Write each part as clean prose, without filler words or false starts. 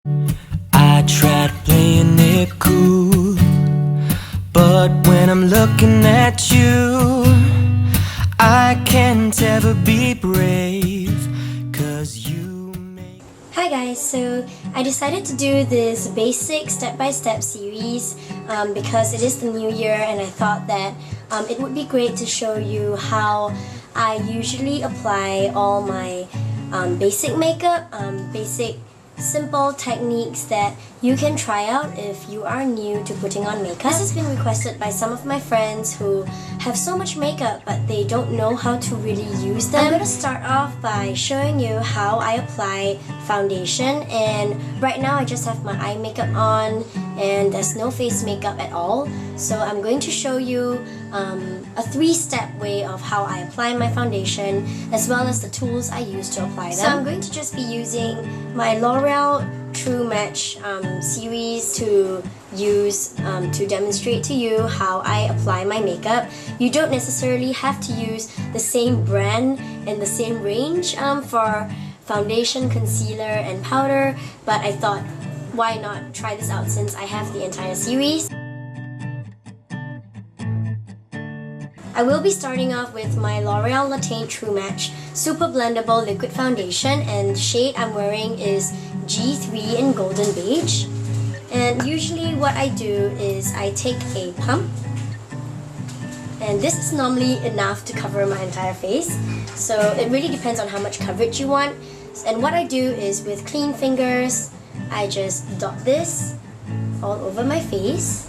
I tried playing it cool, but when I'm looking at you, I can't ever be brave, 'cause you make... Hi guys, so I decided to do this basic step-by-step series because it is the new year, and I thought that it would be great to show you how I usually apply all my basic makeup, basic simple techniques that you can try out if you are new to putting on makeup. This has been requested by some of my friends who have so much makeup but they don't know how to really use them. I'm going to start off by showing you how I apply foundation, and right now I just have my eye makeup on and there's no face makeup at all. So I'm going to show you a 3-step way of how I apply my foundation, as well as the tools I use to apply them. So I'm going to just be using my L'Oreal True Match series to use to demonstrate to you how I apply my makeup. You don't necessarily have to use the same brand and the same range for foundation, concealer, and powder, but I thought, why not try this out since I have the entire series. I will be starting off with my L'Oreal Latte True Match Super Blendable Liquid Foundation, and the shade I'm wearing is G3 in Golden Beige. And usually what I do is I take a pump, and this is normally enough to cover my entire face, so it really depends on how much coverage you want. And what I do is, with clean fingers, I just dot this all over my face.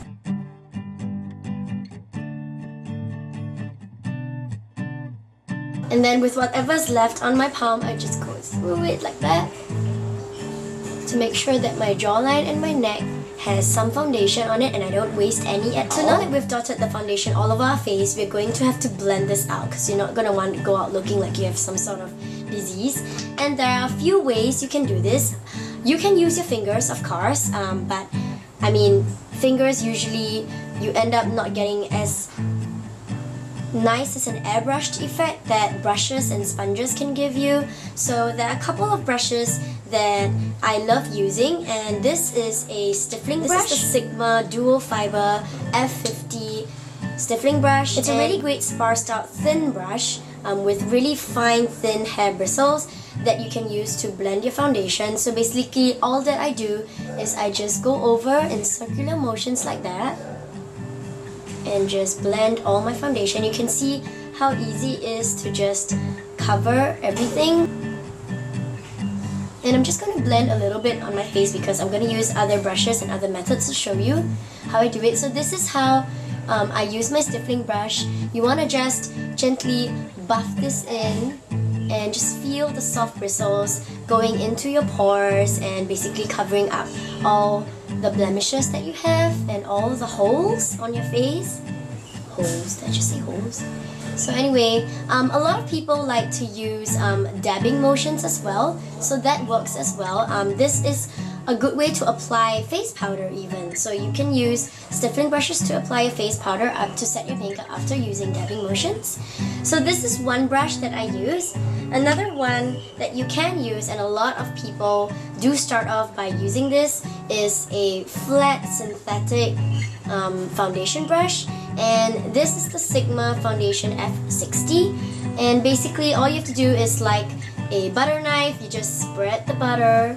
And then with whatever's left on my palm, I just go through it like that to make sure that my jawline and my neck has some foundation on it and I don't waste any at all. So now that we've dotted the foundation all over our face, we're going to have to blend this out because you're not going to want to go out looking like you have some sort of disease. And there are a few ways you can do this. You can use your fingers, of course, but I mean, fingers usually you end up not getting as nice as an airbrushed effect that brushes and sponges can give you. So there are a couple of brushes that I love using, and this is a stiffling brush. This is the Sigma Dual Fibre F60 stiffling brush. It's a really great sparsed out thin brush with really fine thin hair bristles that you can use to blend your foundation. So basically all that I do is I just go over in circular motions like that and just blend all my foundation. You can see how easy it is to just cover everything. And I'm just going to blend a little bit on my face because I'm going to use other brushes and other methods to show you how I do it. So this is how I use my stiffling brush. You want to just gently buff this in and just feel the soft bristles going into your pores and basically covering up all the blemishes that you have and all the holes on your face. Holes, did I just say holes? So anyway, a lot of people like to use dabbing motions as well, so that works as well. This is a good way to apply face powder even. So you can use stiffling brushes to apply your face powder to set your makeup after using dabbing motions. So this is one brush that I use. Another one that you can use, and a lot of people do start off by using this, is a flat synthetic foundation brush. And this is the Sigma Foundation F60. And basically all you have to do is, like a butter knife, you just spread the butter.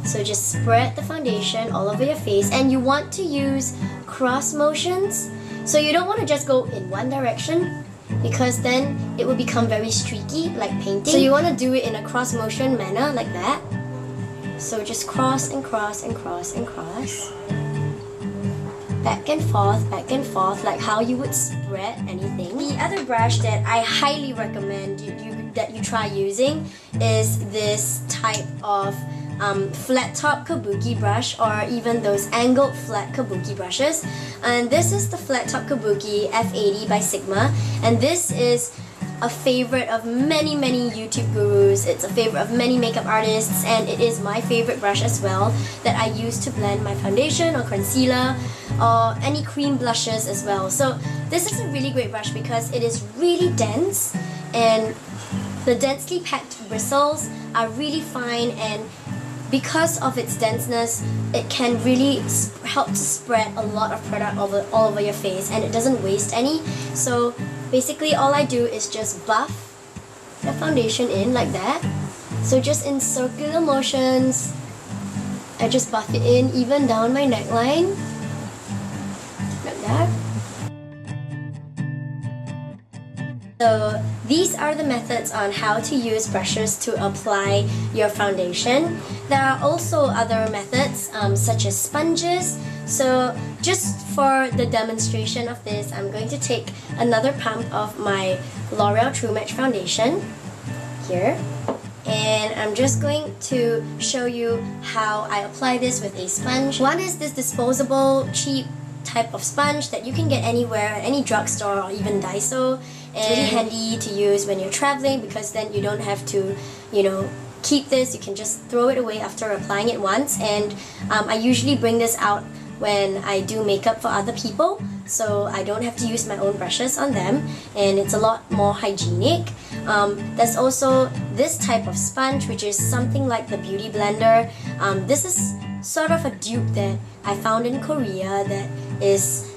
So just spread the foundation all over your face, and you want to use cross motions. So you don't want to just go in one direction because then it will become very streaky like painting. So you want to do it in a cross motion manner like that. So just cross and cross and cross and cross. Back and forth, like how you would spread anything. The other brush that I highly recommend that you try using is this type of flat top Kabuki brush, or even those angled flat Kabuki brushes. And this is the flat top Kabuki F80 by Sigma, and this is a favorite of many YouTube gurus. It's a favorite of many makeup artists, and it is my favorite brush as well that I use to blend my foundation or concealer or any cream blushes as well. So this is a really great brush because it is really dense, and the densely packed bristles are really fine, and because of its denseness, it can really help to spread a lot of product all over your face, and it doesn't waste any. So basically all I do is just buff the foundation in like that. So just in circular motions, I just buff it in even down my neckline like that. So these are the methods on how to use brushes to apply your foundation. There are also other methods such as sponges. So just for the demonstration of this, I'm going to take another pump of my L'Oreal True Match foundation here. And I'm just going to show you how I apply this with a sponge. One is this disposable, cheap type of sponge that you can get anywhere, at any drugstore or even Daiso. It's really handy to use when you're traveling because then you don't have to, keep this. You can just throw it away after applying it once. And I usually bring this out when I do makeup for other people, so I don't have to use my own brushes on them, and it's a lot more hygienic. There's also this type of sponge, which is something like the Beauty Blender. This is sort of a dupe that I found in Korea that is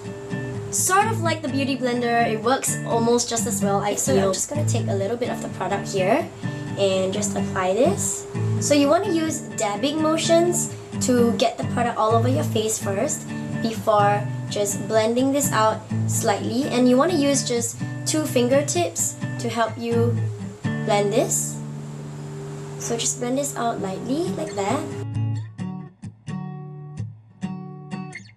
sort of like the Beauty Blender. It works almost just as well, I feel. So I'm just going to take a little bit of the product here and just apply this. So you want to use dabbing motions to get the product all over your face first before just blending this out slightly. And you want to use just 2 fingertips to help you blend this. So just blend this out lightly like that.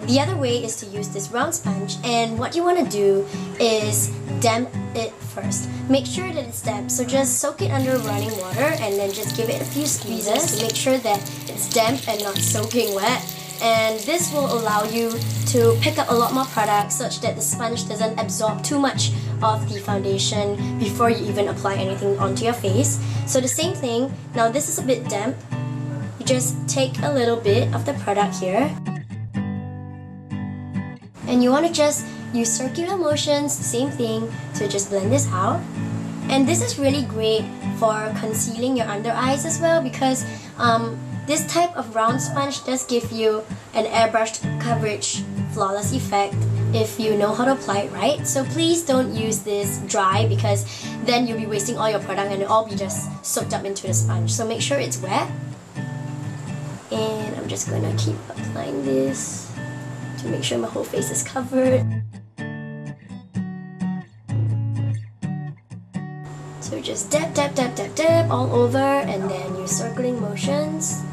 The other way is to use this round sponge, and what you want to do is damp it first. Make sure that it's damp, so just soak it under running water and then just give it a few squeezes to make sure that it's damp and not soaking wet. And this will allow you to pick up a lot more product such that the sponge doesn't absorb too much of the foundation before you even apply anything onto your face. So the same thing, now this is a bit damp. You just take a little bit of the product here, and you want to just use circular motions, same thing, to just blend this out. And this is really great for concealing your under eyes as well, because this type of round sponge does give you an airbrushed coverage flawless effect if you know how to apply it right. So please don't use this dry, because then you'll be wasting all your product and it'll all be just soaked up into the sponge. So make sure it's wet. And I'm just gonna keep applying this to make sure my whole face is covered. So just dab, dab, dab, dab, dab all over, and then use circling motions.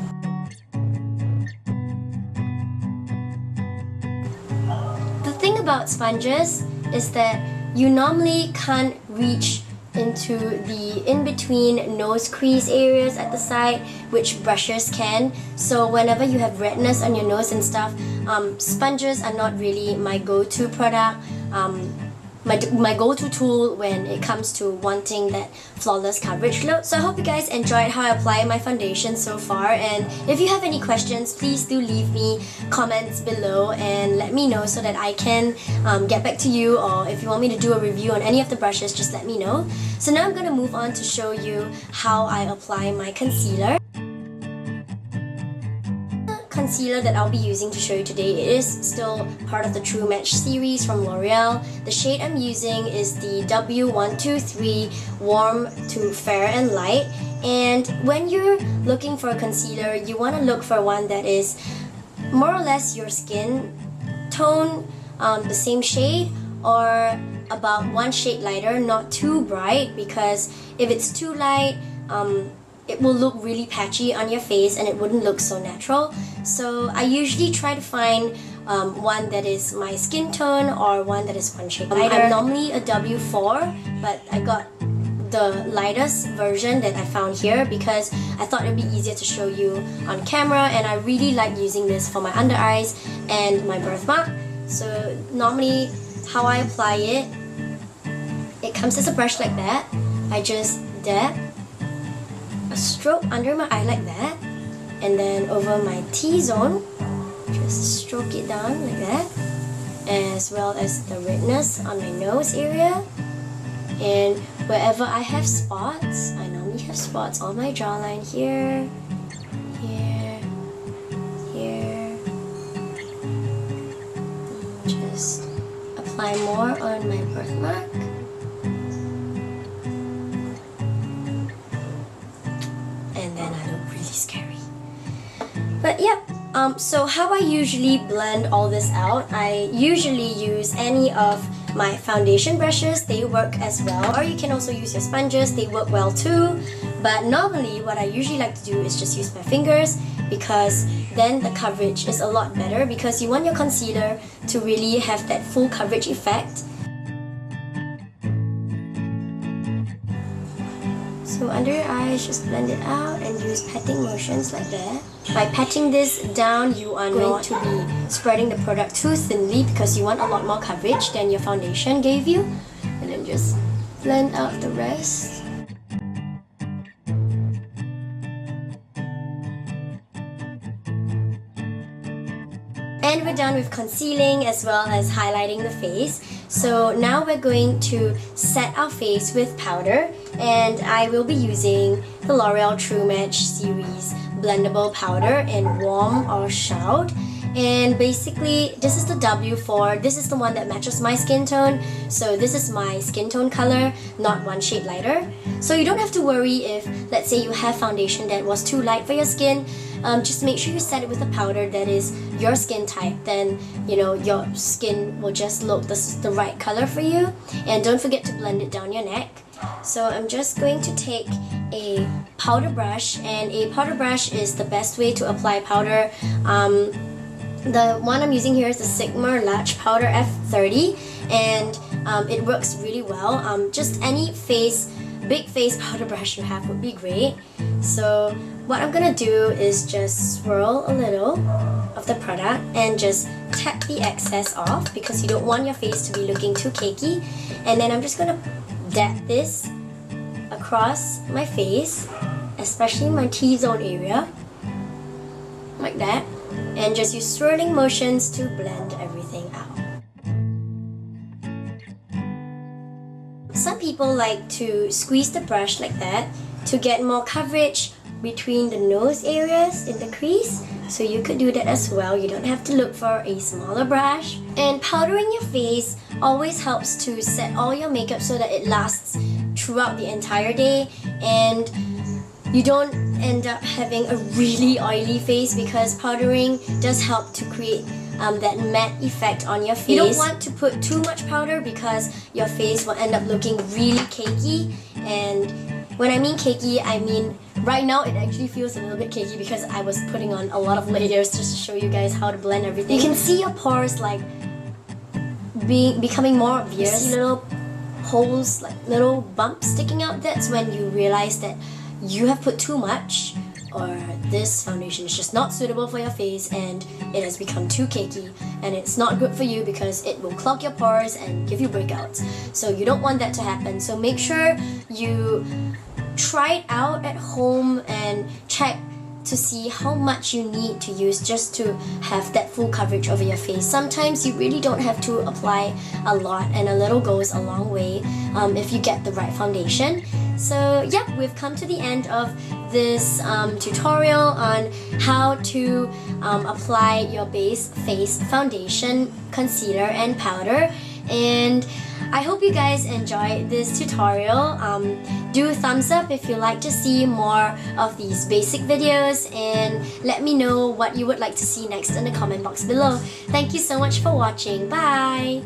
The thing about sponges is that you normally can't reach into the in-between nose crease areas at the side, which brushes can. So whenever you have redness on your nose and stuff, sponges are not really my go-to product, my go-to tool when it comes to wanting that flawless coverage look. So I hope you guys enjoyed how I apply my foundation so far, and if you have any questions, please do leave me comments below and let me know so that I can get back to you, or if you want me to do a review on any of the brushes, just let me know. So now I'm going to move on to show you how I apply my concealer. Concealer that I'll be using to show you today, it is still part of the True Match series from L'Oreal. The shade I'm using is the W123 Warm to Fair and Light. And when you're looking for a concealer, you want to look for one that is more or less your skin tone, the same shade, or about one shade lighter, not too bright, because if it's too light, it will look really patchy on your face and it wouldn't look so natural. So I usually try to find one that is my skin tone or one that is one shade lighter. I'm normally a W4, but I got the lightest version that I found here because I thought it would be easier to show you on camera, and I really like using this for my under eyes and my birthmark. So normally how I apply it, it comes as a brush like that. I just dab a stroke under my eye like that, and then over my T-zone, just stroke it down like that, as well as the redness on my nose area. And wherever I have spots, I normally have spots on my jawline here, here, just apply more on my birthmark. And then I look really scary. But yep, so how I usually blend all this out, I usually use any of my foundation brushes. They work as well, or you can also use your sponges, they work well too. But normally what I usually like to do is just use my fingers, because then the coverage is a lot better, because you want your concealer to really have that full coverage effect. So under your eyes, just blend it out and use patting motions like that. By patting this down, you are going to be spreading the product too thinly, because you want a lot more coverage than your foundation gave you. And then just blend out the rest. And we're done with concealing as well as highlighting the face. So now we're going to set our face with powder, and I will be using the L'Oreal True Match series blendable powder in Warm-Choud. And basically this is the W4, this is the one that matches my skin tone. So this is my skin tone color, not one shade lighter. So you don't have to worry if, let's say, you have foundation that was too light for your skin. Just make sure you set it with a powder that is your skin type, then you know your skin will just look the right color for you. And don't forget to blend it down your neck. So I'm just going to take a powder brush, and a powder brush is the best way to apply powder. The one I'm using here is the Sigma Large Powder F30, and it works really well. Just any big face powder brush you have would be great. So what I'm gonna do is just swirl a little of the product and just tap the excess off, because you don't want your face to be looking too cakey. And then I'm just gonna dab this across my face, especially my T-zone area, like that. And just use swirling motions to blend everything out. Some people like to squeeze the brush like that to get more coverage between the nose areas in the crease. So you could do that as well. You don't have to look for a smaller brush. And powdering your face always helps to set all your makeup so that it lasts throughout the entire day, and you don't end up having a really oily face, because powdering does help to create that matte effect on your face. You don't want to put too much powder, because your face will end up looking really cakey. And when I mean cakey, I mean right now it actually feels a little bit cakey because I was putting on a lot of layers just to show you guys how to blend everything. You can see your pores like becoming more obvious. You see little holes, like little bumps sticking out. That's when you realize that you have put too much, or this foundation is just not suitable for your face and it has become too cakey, and it's not good for you because it will clog your pores and give you breakouts. So you don't want that to happen. So make sure you try it out at home and check to see how much you need to use just to have that full coverage over your face. Sometimes you really don't have to apply a lot, and a little goes a long way if you get the right foundation. So yep, we've come to the end of this tutorial on how to apply your base face foundation, concealer, and powder. And I hope you guys enjoyed this tutorial. Do thumbs up if you like to see more of these basic videos, and let me know what you would like to see next in the comment box below. Thank you so much for watching. Bye!